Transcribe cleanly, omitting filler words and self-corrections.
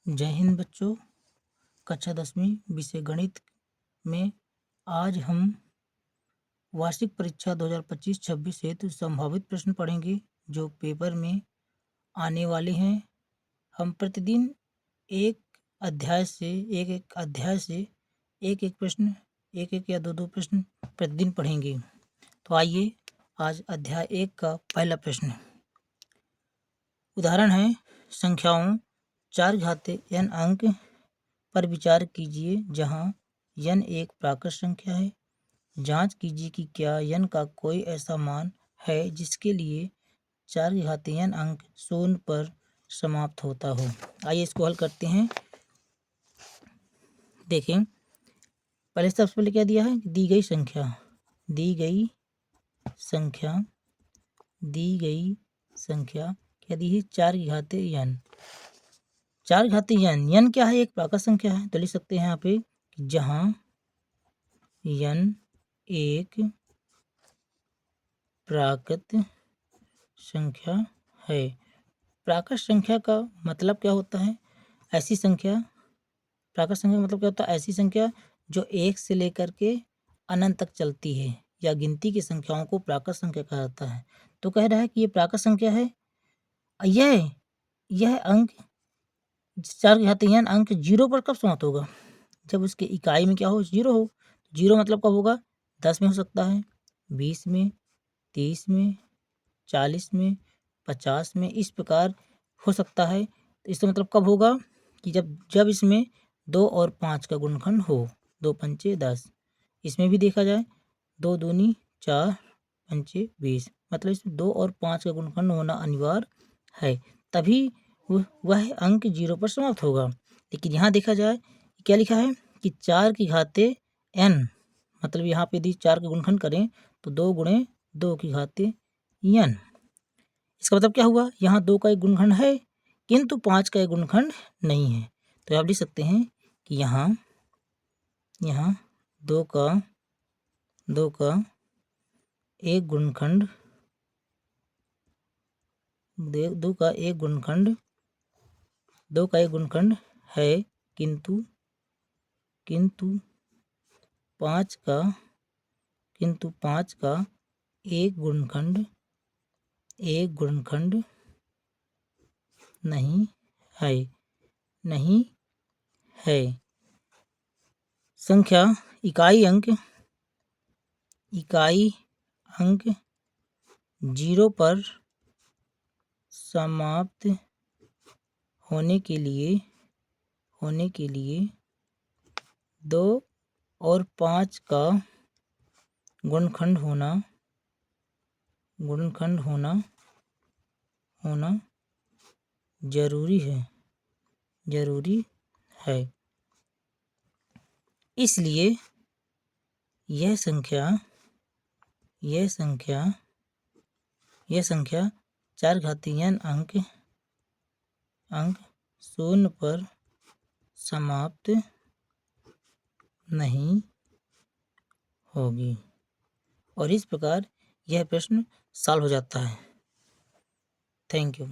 जय हिंद बच्चों। कक्षा 10वीं विषय गणित में आज हम वार्षिक परीक्षा 2025-26 हेतु संभावित प्रश्न पढ़ेंगे जो पेपर में आने वाले हैं। हम प्रतिदिन एक अध्याय से एक प्रश्न, एक या दो प्रश्न प्रतिदिन पढ़ेंगे। तो आइए आज अध्याय 1 का पहला प्रश्न। उदाहरण है, संख्याओं 4 घाते n अंक पर विचार कीजिए जहां n एक प्राकृत संख्या है। जांच कीजिए कि क्या n का कोई ऐसा मान है जिसके लिए 4 घाते n अंक शून्य पर समाप्त होता हो। आइए इसको हल करते हैं। देखें, पहले सबसे पहले क्या दिया है, दी गई संख्या क्या दी है, 4 घाते n। 4 घाते n क्या है, एक प्राकृत संख्या है। तो लिख सकते हैं यहाँ पे जहां n एक प्राकृत संख्या है। प्राकृत संख्या का मतलब क्या होता है, ऐसी संख्या, प्राकृत संख्या का मतलब क्या होता है, ऐसी संख्या जो 1 से लेकर के अनंत तक चलती है या गिनती की संख्याओं को प्राकृत संख्या कहा जाता है। तो कह रहा है कि ये प्राकृत संख्या है। यह अंक 4 घाते n अंक 0 पर कब समाप्त होगा, जब उसके इकाई में क्या हो, 0 हो। 0 मतलब कब होगा, 10 में हो सकता है, 20 में, 30 में, 40 में, 50 में, इस प्रकार हो सकता है। तो इसका मतलब कब होगा कि जब इसमें 2 और 5 का गुणनखंड हो। 2 पंचे 10, इसमें भी देखा जाए 2 दूनी 4 पंचे 20, मतलब इसमें 2 और 5 का गुणनखंड होना अनिवार्य है, तभी वह अंक 0 पर समाप्त होगा। लेकिन यहाँ देखा जाए क्या लिखा है कि 4 की घाते n, मतलब यहाँ पे यदि 4 का गुणनखंड करें तो 2 गुणे 2 की घाते n। इसका मतलब क्या हुआ, यहाँ 2 का एक गुणनखंड है किंतु 5 का एक गुणनखंड नहीं है। तो आप लिख सकते हैं कि यहाँ 2 का एक गुणनखंड, 2 का एक गुणनखंड है किंतु 5 का एक गुणनखंड नहीं है। संख्या इकाई अंक 0 पर समाप्त होने के लिए 2 और 5 का गुणनखंड होना जरूरी है। इसलिए यह संख्या 4 घाती n अंक 0 पर समाप्त नहीं होगी। और इस प्रकार यह प्रश्न सॉल्व हो जाता है। Thank you.